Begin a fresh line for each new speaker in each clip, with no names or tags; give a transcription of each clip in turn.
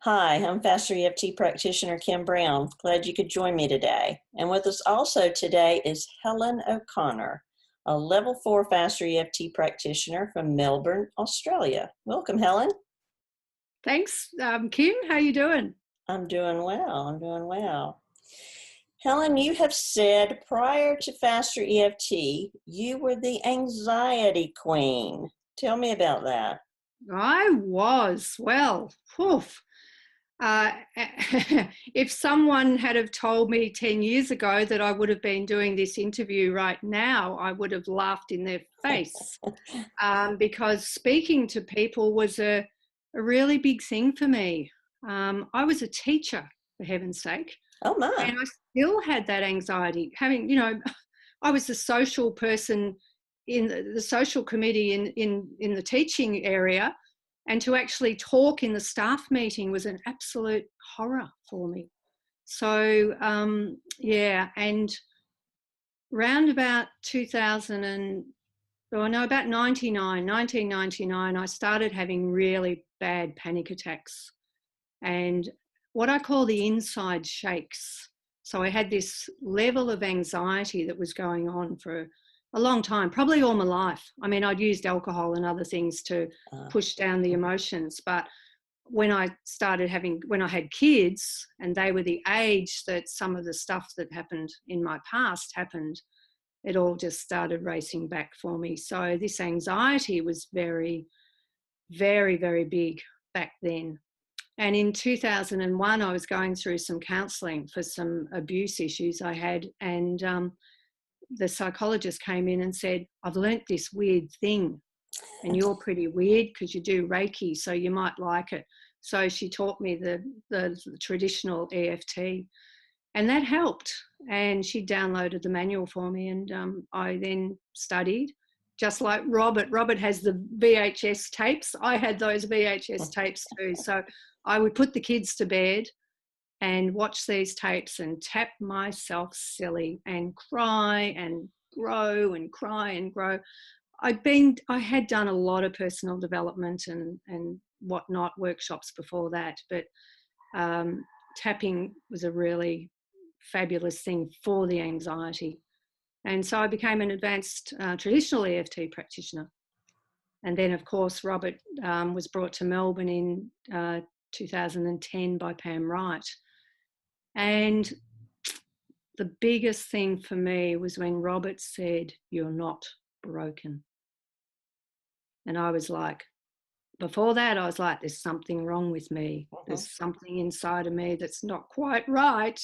Hi, I'm Faster EFT practitioner Kim Brown. Glad you could join me today. And with us also today is Helen O'Connor, a level 4 Faster EFT practitioner from Melbourne, Australia. Welcome, Helen.
Thanks, Kim. How you doing?
I'm doing well. Helen, you have said prior to Faster EFT, you were the anxiety queen. Tell me about that.
I was. Well, poof. Uh, if someone had have told me 10 years ago that I would have been doing this interview right now, I would have laughed in their face because speaking to people was a really big thing for me. I was a teacher, for heaven's sake,
Oh my.
and I still had that anxiety. I was the social person in the social committee in the teaching area, and to actually talk in the staff meeting was an absolute horror for me. So and round about 2000 and about 1999, I started having really bad panic attacks and what I call the inside shakes. So I had this level of anxiety that was going on for a long time, probably all my life. I mean, I'd used alcohol and other things to push down the emotions, but when I had kids and they were the age that some of the stuff that happened in my past happened, it all just started racing back for me. So this anxiety was very, very, very big back then. And in 2001, I was going through some counselling for some abuse issues I had. And the psychologist came in and said, I've learnt this weird thing. And you're pretty weird because you do Reiki, so you might like it. So she taught me the traditional EFT. And that helped. And she downloaded the manual for me. And I then studied. Just like Robert. Robert has the VHS tapes. I had those VHS tapes too. So I would put the kids to bed and watch these tapes and tap myself silly and cry and grow and cry and grow. I had done a lot of personal development and whatnot, workshops before that, but tapping was a really fabulous thing for the anxiety. And so I became an advanced traditional EFT practitioner. And then, of course, Robert was brought to Melbourne in 2010 by Pam Wright. And the biggest thing for me was when Robert said, "You're not broken." And I was like, before that, I was like, there's something wrong with me. There's something inside of me that's not quite right.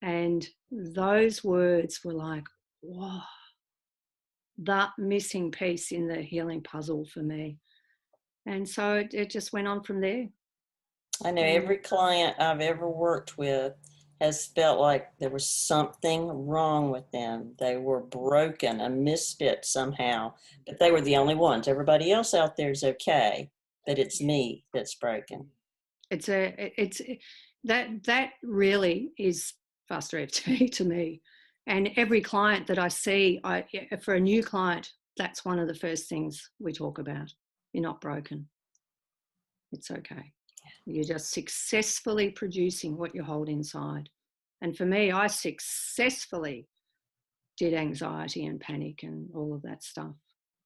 And those words were like, whoa, that missing piece in the healing puzzle for me. And so it just went on from there.
I know every client I've ever worked with has felt like there was something wrong with them. They were broken, a misfit somehow, but they were the only ones. Everybody else out there is okay, but it's me that's broken.
That really is Faster EFT to me. And every client that I see, for a new client, that's one of the first things we talk about. You're not broken. It's okay. You're just successfully producing what you hold inside. And for me, I successfully did anxiety and panic and all of that stuff.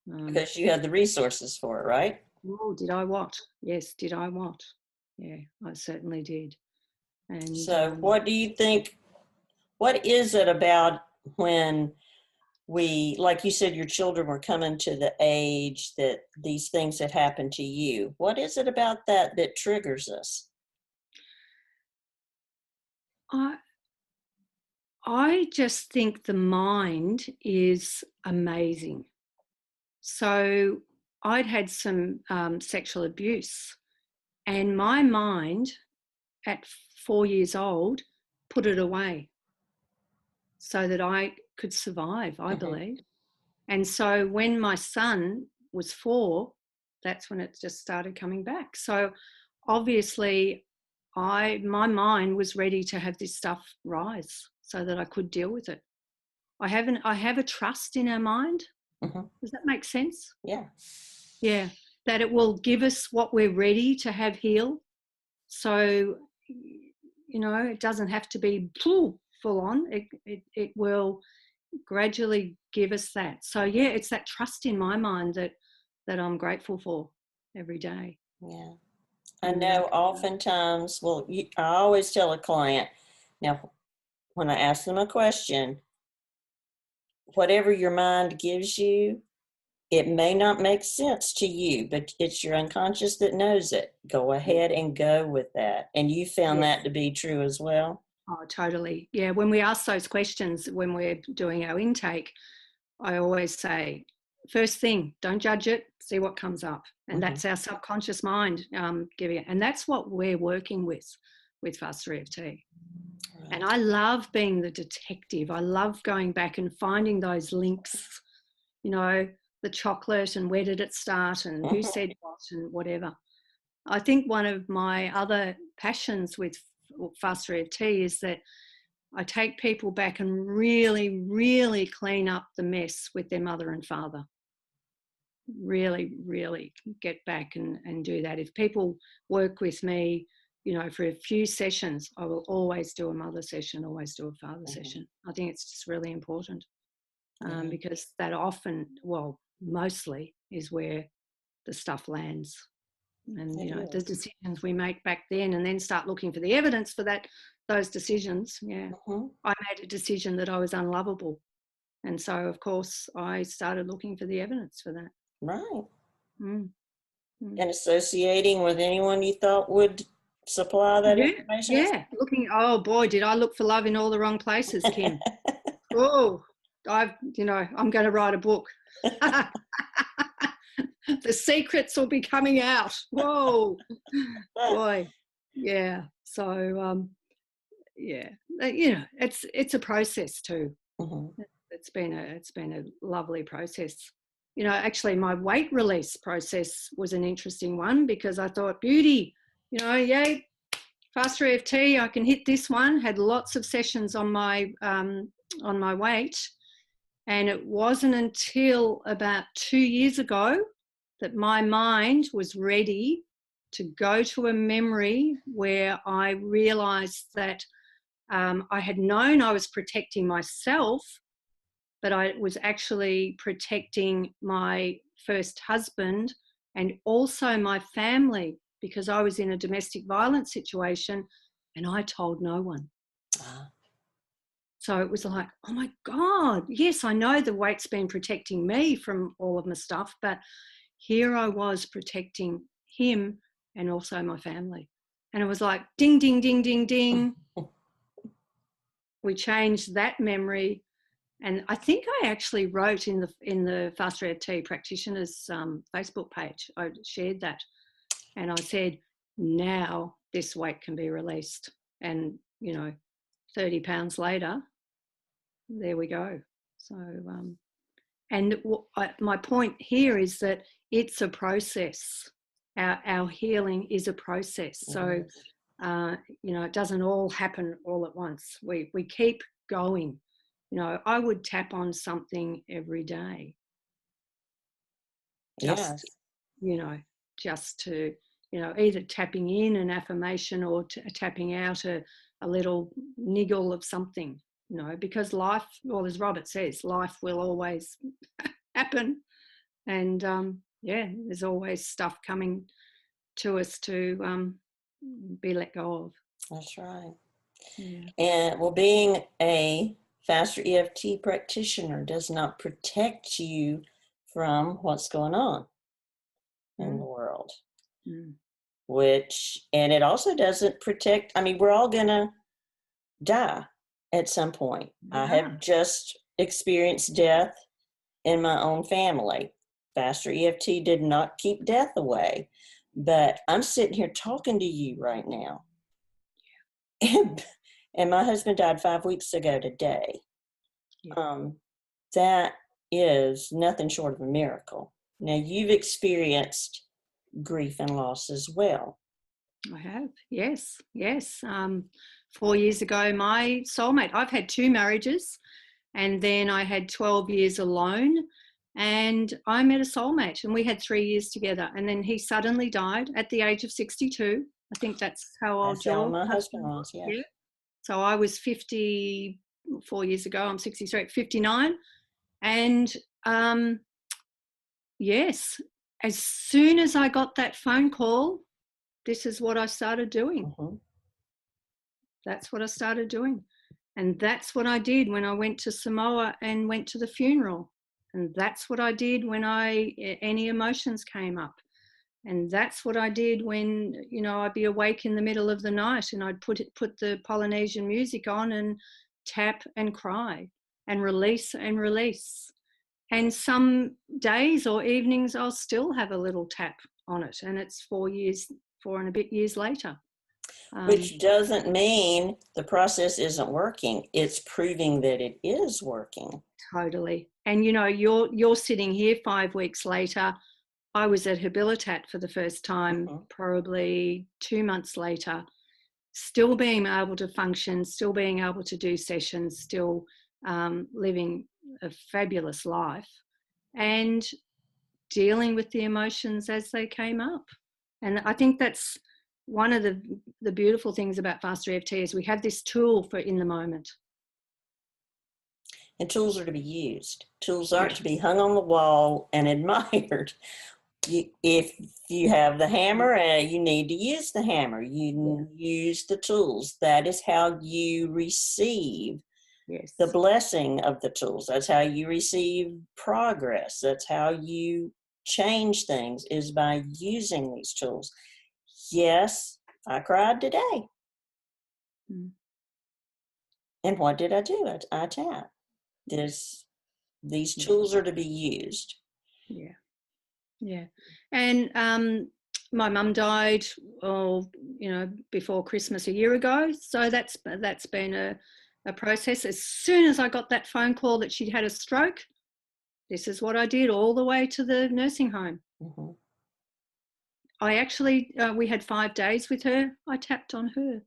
Because you had the resources for it, right?
Oh, did I what? Yes, did I what? Yeah, I certainly did. And
so what do you think, what is it about when we, like you said, your children were coming to the age that these things had happened to you? What is it about that that triggers us?
I just think the mind is amazing. So I'd had some sexual abuse, and my mind at 4 years old put it away so that I could survive, I believe. And so when my son was 4, that's when it just started coming back. So obviously my mind was ready to have this stuff rise so that I could deal with it. I have a trust in our mind. Does that make sense?
Yeah.
Yeah. That it will give us what we're ready to have heal. So, you know, it doesn't have to be full on. It will gradually give us that. So yeah, it's that trust in my mind that I'm grateful for every day.
Yeah. I know oftentimes, well, I always tell a client, now, when I ask them a question, whatever your mind gives you, it may not make sense to you, but it's your unconscious that knows it. Go ahead and go with that. And you found
Yes.
that to be true as well?
Oh, totally. Yeah. When we ask those questions, when we're doing our intake, I always say, first thing, don't judge it, see what comes up. And that's our subconscious mind giving it. And that's what we're working with Fast EFT. Right. And I love being the detective. I love going back and finding those links, you know, the chocolate and where did it start and who said what and whatever. I think one of my other passions with Fast EFT is that I take people back and really, really clean up the mess with their mother and father. Really, really get back and do that. If people work with me, you know, for a few sessions, I will always do a mother session, always do a father session. I think it's just really important because that often, well, mostly is where the stuff lands. And, you know, the decisions we make back then and then start looking for the evidence for those decisions. Yeah. I made a decision that I was unlovable. And so, of course, I started looking for the evidence for that.
Right. And associating with anyone you thought would supply that information?
Yeah. Oh boy, did I look for love in all the wrong places, Kim. I'm going to write a book. The secrets will be coming out. Whoa, boy. Yeah. So, you know, it's a process too. It's been a lovely process. You know, actually my weight release process was an interesting one because I thought, beauty, you know, yay, Fast EFT, I can hit this one. Had lots of sessions on my weight. And it wasn't until about 2 years ago that my mind was ready to go to a memory where I realized that I had known I was protecting myself, but I was actually protecting my first husband and also my family because I was in a domestic violence situation and I told no one. So it was like, oh my God, yes, I know the weight's been protecting me from all of my stuff, but here I was protecting him and also my family. And it was like, ding, ding, ding, ding, ding. We changed that memory. And I think I actually wrote in the Fast EFT Practitioner's Facebook page, I shared that. And I said, now this weight can be released. And, you know, 30 pounds later, there we go. So, and my point here is that it's a process. Our healing is a process. So, you know, it doesn't all happen all at once. We keep going. You know, I would tap on something every day. Just, you know, just to, you know, either tapping in an affirmation or tapping out a little niggle of something, you know, because life, well, as Robert says, life will always happen. And there's always stuff coming to us to be let go of.
That's right. Yeah. And well, being a Faster EFT practitioner does not protect you from what's going on in the world. And it also doesn't protect, I mean, we're all gonna die at some point. I have just experienced death in my own family. Faster EFT did not keep death away, but I'm sitting here talking to you right now. And my husband died 5 weeks ago today. That is nothing short of a miracle. Now, you've experienced grief and loss as well.
I have, yes. 4 years ago, my soulmate, I've had 2 marriages, and then I had 12 years alone, and I met a soulmate, and we had 3 years together, and then he suddenly died at the age of 62, I think that's how old
That's how
your
my husband
husband
was,
was.
yeah.
Yeah. So I was 54 years ago. I'm 63, 59. And yes, as soon as I got that phone call, this is what I started doing.
Mm-hmm.
That's what I started doing. And that's what I did when I went to Samoa and went to the funeral. And that's what I did when any emotions came up. And that's what I did when, I'd be awake in the middle of the night and I'd put the Polynesian music on and tap and cry and release and release. And some days or evenings I'll still have a little tap on it, and it's 4 and a bit years later.
Which doesn't mean the process isn't working. It's proving that it is working.
Totally. And you're sitting here 5 weeks later. I was at Habilitat for the first time, probably 2 months later, still being able to function, still being able to do sessions, still living a fabulous life and dealing with the emotions as they came up. And I think that's one of the beautiful things about Faster EFT is we have this tool for in the moment.
And tools are to be used. Tools aren't to be hung on the wall and admired. If you have the hammer, you need to use the hammer. You use the tools. That is how you receive the blessing of the tools. That's how you receive progress. That's how you change things, is by using these tools. Yes, I cried today. And what did I do? I tapped. These tools are to be used.
Yeah. And my mum died, before Christmas a year ago. So that's been a process. As soon as I got that phone call that she'd had a stroke, this is what I did all the way to the nursing home.
Mm-hmm.
I actually, we had 5 days with her. I tapped on her.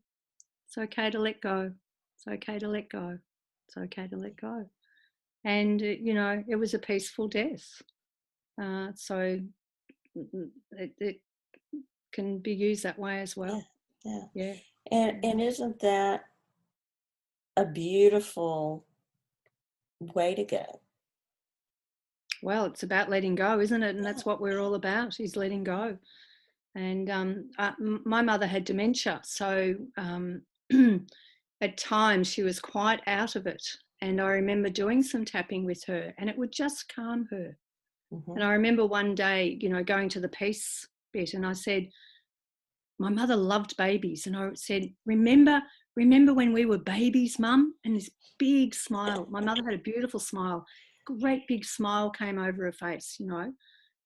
It's okay to let go. It's okay to let go. It's okay to let go. And, it was a peaceful death. So it can be used that way as well.
Yeah. And isn't that a beautiful way to go?
Well, it's about letting go, isn't it? And that's what we're all about, is letting go. And my mother had dementia, so at times she was quite out of it. And I remember doing some tapping with her, and it would just calm her. And I remember one day, going to the peace bit, and I said, my mother loved babies. And I said, remember when we were babies, Mum? And this big smile. My mother had a beautiful smile. Great big smile came over her face,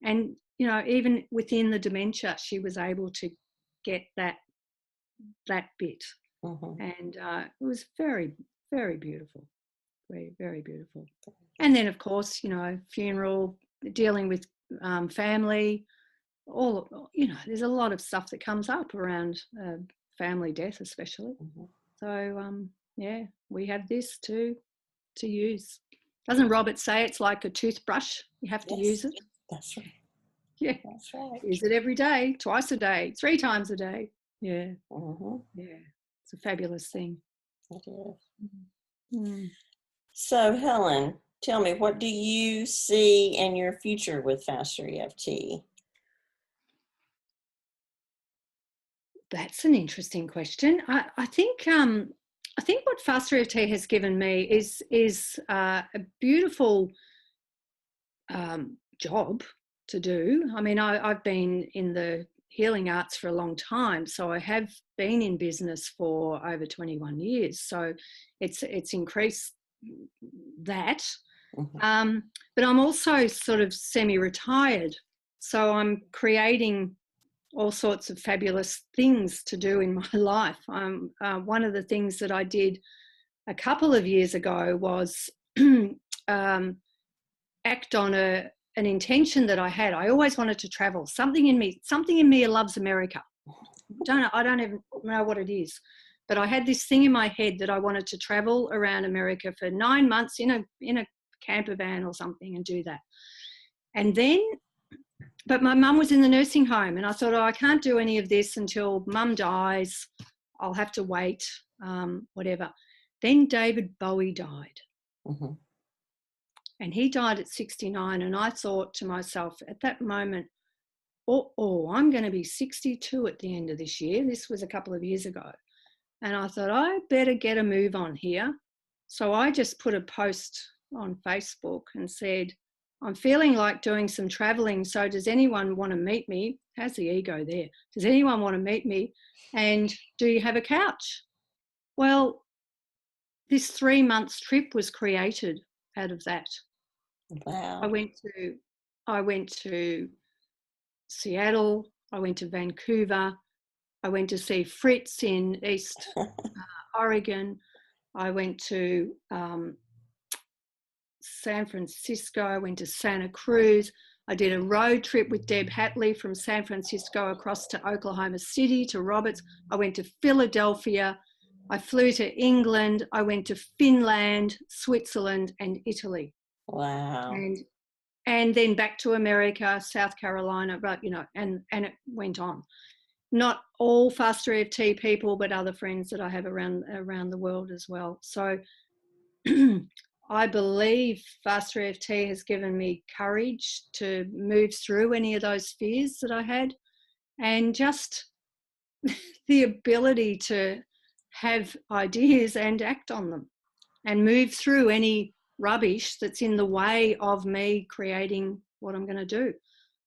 And, even within the dementia, she was able to get that bit. And it was very, very beautiful. Very, very beautiful. And then, of course, funeral, dealing with family, there's a lot of stuff that comes up around family death, especially. So, we have this to use. Doesn't Robert say it's like a toothbrush? You have to use it.
That's right.
Yeah,
that's right.
Use it every day, twice a day, 3 times a day. Yeah, yeah, it's a fabulous thing.
It is. So, Helen, tell me, what do you see in your future with Faster EFT?
That's an interesting question. I think what Faster EFT has given me is a beautiful job to do. I mean, I've been in the healing arts for a long time, so I have been in business for over 21 years. So it's increased that. But I'm also sort of semi-retired, so I'm creating all sorts of fabulous things to do in my life. One of the things that I did a couple of years ago was act on an intention that I had. I always wanted to travel. Something in me loves America. I don't even know what it is, but I had this thing in my head that I wanted to travel around America for 9 months in a camper van or something and do that. And then but my mum was in the nursing home, and I thought, oh, I can't do any of this until mum dies. I'll have to wait, whatever. Then David Bowie died.
Mm-hmm.
And he died at 69. And I thought to myself at that moment, I'm going to be 62 at the end of this year. This was a couple of years ago. And I thought, I better get a move on here. So I just put a post on Facebook and said, I'm feeling like doing some traveling. So does anyone want to meet me? How's the ego there? Does anyone want to meet me? And do you have a couch? Well, this 3 months trip was created out of that.
Wow.
I went to Seattle. I went to Vancouver. I went to see Fritz in East Oregon. I went to San Francisco. I went to Santa Cruz. I did a road trip with Deb Hatley from San Francisco across to Oklahoma City to Roberts. I went to Philadelphia. I flew to England. I went to Finland, Switzerland, and Italy.
Wow.
And then back to America, South Carolina, but and it went on. Not all faster EFT people, but other friends that I have around the world as well. So I believe faster EFT has given me courage to move through any of those fears that I had, and just the ability to have ideas and act on them and move through any rubbish that's in the way of me creating what I'm going to do.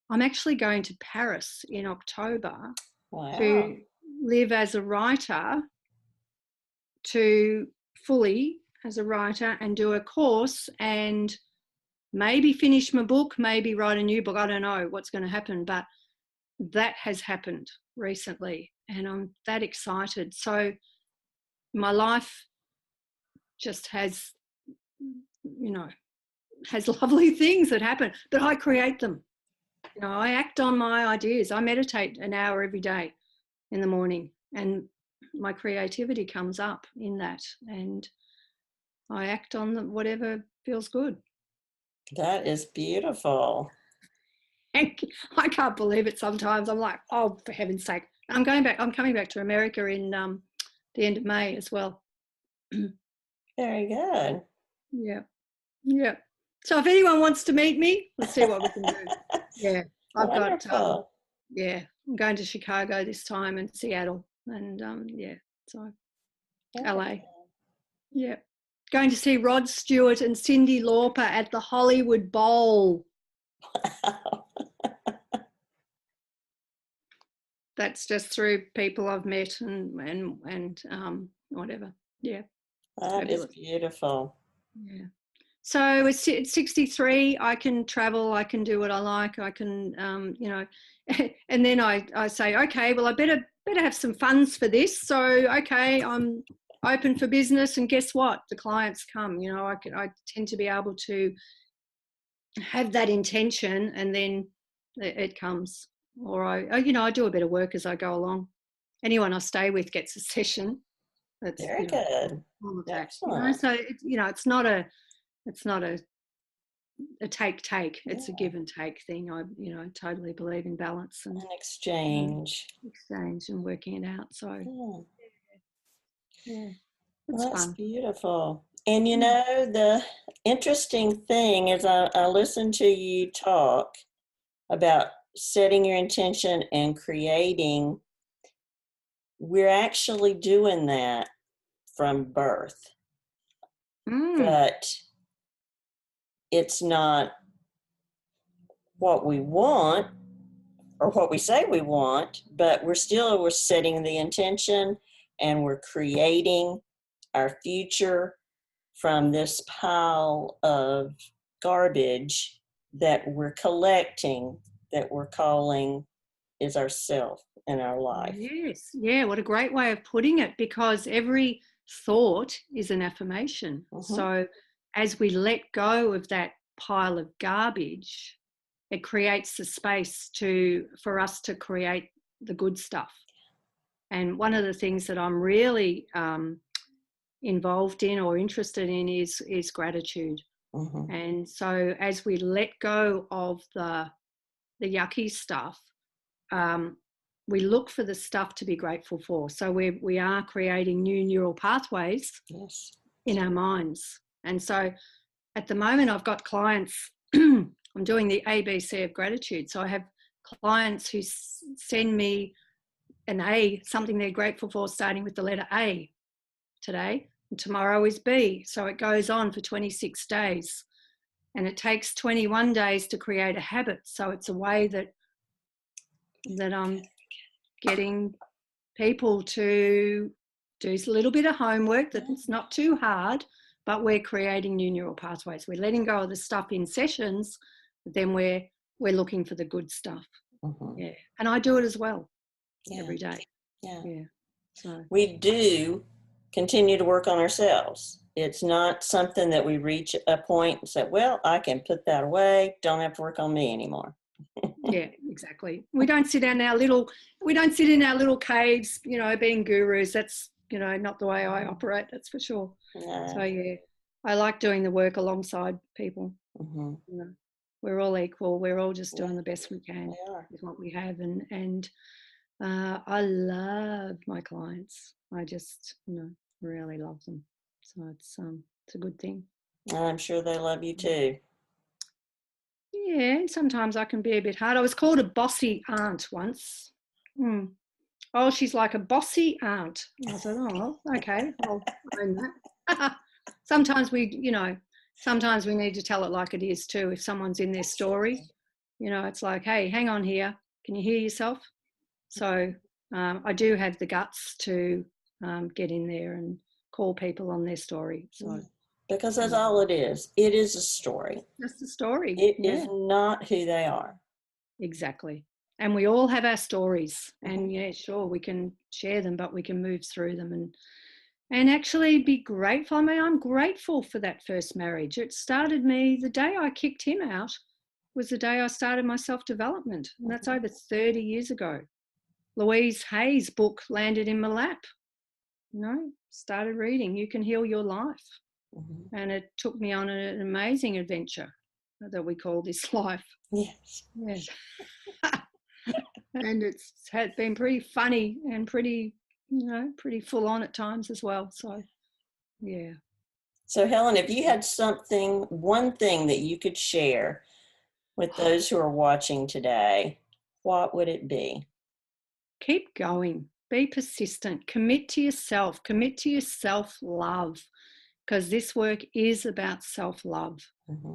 I'm actually going to Paris in October.
Wow.
To live as a writer, to fully as a writer, and do a course and maybe finish my book, maybe write a new book. I don't know what's going to happen, but that has happened recently and I'm that excited. So my life just has, has lovely things that happen, but I create them. I act on my ideas. I meditate an hour every day in the morning, and my creativity comes up in that, and I act on whatever feels good.
That is beautiful.
And I can't believe it sometimes. I'm like, oh, for heaven's sake. I'm coming back to America in the end of May as well.
Very good.
Yeah. So if anyone wants to meet me, let's see what we can do. Yeah.
Wonderful.
I'm going to Chicago this time and Seattle and so LA. Yeah. Going to see Rod Stewart and Cyndi Lauper at the Hollywood Bowl.
Wow.
That's just through people I've met and whatever. Yeah.
That is beautiful.
Yeah. So at 63, I can travel, I can do what I like, I can, and then I say, okay, well, I better have some funds for this. So, okay, I'm open for business, and guess what? The clients come. I tend to be able to have that intention, and then it comes. Or I do a bit of work as I go along. Anyone I stay with gets a session. That's
very good.
All of that.
Excellent.
So it's not a take. It's a give and take thing. I totally believe in balance and
an exchange
and working it out. So yeah, it's
that's
fun.
Beautiful. And the interesting thing is I listened to you talk about setting your intention and creating. We're actually doing that from birth, but it's not what we want or what we say we want, but we're setting the intention and we're creating our future from this pile of garbage that we're collecting, that we're calling is ourself in our life.
Yes. Yeah. What a great way of putting it, because every thought is an affirmation. Mm-hmm. So as we let go of that pile of garbage, it creates the space for us to create the good stuff. And one of the things that I'm really involved in or interested in is gratitude. Mm-hmm. And so as we let go of the the yucky stuff, we look for the stuff to be grateful for. So we are creating new neural pathways
Yes.
in our minds. And so at the moment, I've got clients, I'm doing the ABC of gratitude. So I have clients who send me an A, something they're grateful for, starting with the letter A today. And tomorrow is B. So it goes on for 26 days. And it takes 21 days to create a habit. So it's a way that I'm getting people to do a little bit of homework, that it's not too hard, but we're creating new neural pathways. We're letting go of the stuff in sessions, but then we're looking for the good stuff. Yeah. And I do it as well every day. Yeah. So
we do continue to work on ourselves. It's not something that we reach a point and say, well, I can put that away. Don't have to work on me anymore.
Yeah, exactly. We don't sit in our little caves, you know, being gurus. That's, you know, not the way I operate, that's for sure. So yeah, I like doing the work alongside people. You know, we're all equal. We're all just doing the best we can with what we have. And I love my clients. I just, you know, really love them. So it's a good thing.
I'm sure they love you too.
Yeah, sometimes I can be a bit hard. I was called a bossy aunt once. Oh, she's like a bossy aunt. I said, oh, okay, I'll own that. Sometimes we need to tell it like it is too. If someone's in their story, you know, it's like, hey, hang on here. Can you hear yourself? So I do have the guts to get in there and call people on their story. So
because that's all it is. It is a story.
That's the story.
It is not who they are.
Exactly. And we all have our stories. And yeah, sure, we can share them, but we can move through them and actually be grateful. I mean, I'm grateful for that first marriage. It started me, the day I kicked him out was the day I started my self-development. And that's over 30 years ago. Louise Hay's book landed in my lap. You know, started reading You Can Heal Your Life. And it took me on an amazing adventure that we call this life.
Yes.
Yes. And it's been pretty funny and pretty, you know, pretty full on at times as well. So, yeah.
So, Helen, if you had one thing that you could share with those who are watching today, what would it be?
Keep going. Be persistent. Commit to yourself. Commit to your self-love, because this work is about self-love.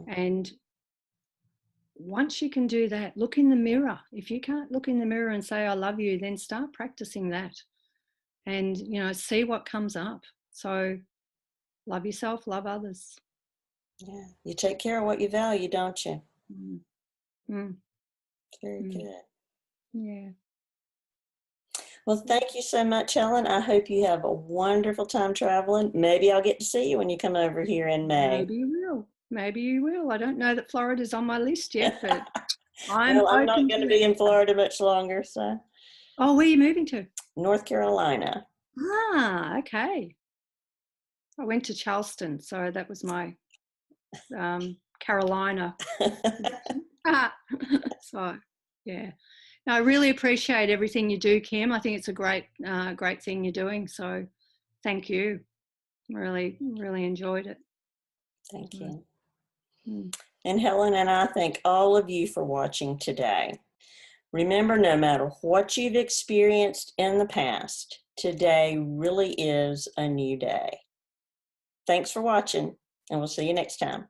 And once you can do that, look in the mirror. If you can't look in the mirror and say, I love you, then start practicing that and, you know, see what comes up. So love yourself, love others.
Yeah. You take care of what you value, don't you? Very good.
Yeah.
Well, thank you so much, Helen. I hope you have a wonderful time traveling. Maybe I'll get to see you when you come over here in May.
Maybe you will. Maybe you will. I don't know that Florida's on my list yet, but I'm
not going to be in Florida much longer. So.
Oh, where are you moving to?
North Carolina.
Ah, okay. I went to Charleston, so that was my Carolina. So, yeah. No, I really appreciate everything you do, Kim. I think it's a great thing you're doing. So, thank you. Really, really enjoyed it.
Thank you. And Helen and I thank all of you for watching today. Remember, no matter what you've experienced in the past, today really is a new day. Thanks for watching, and we'll see you next time.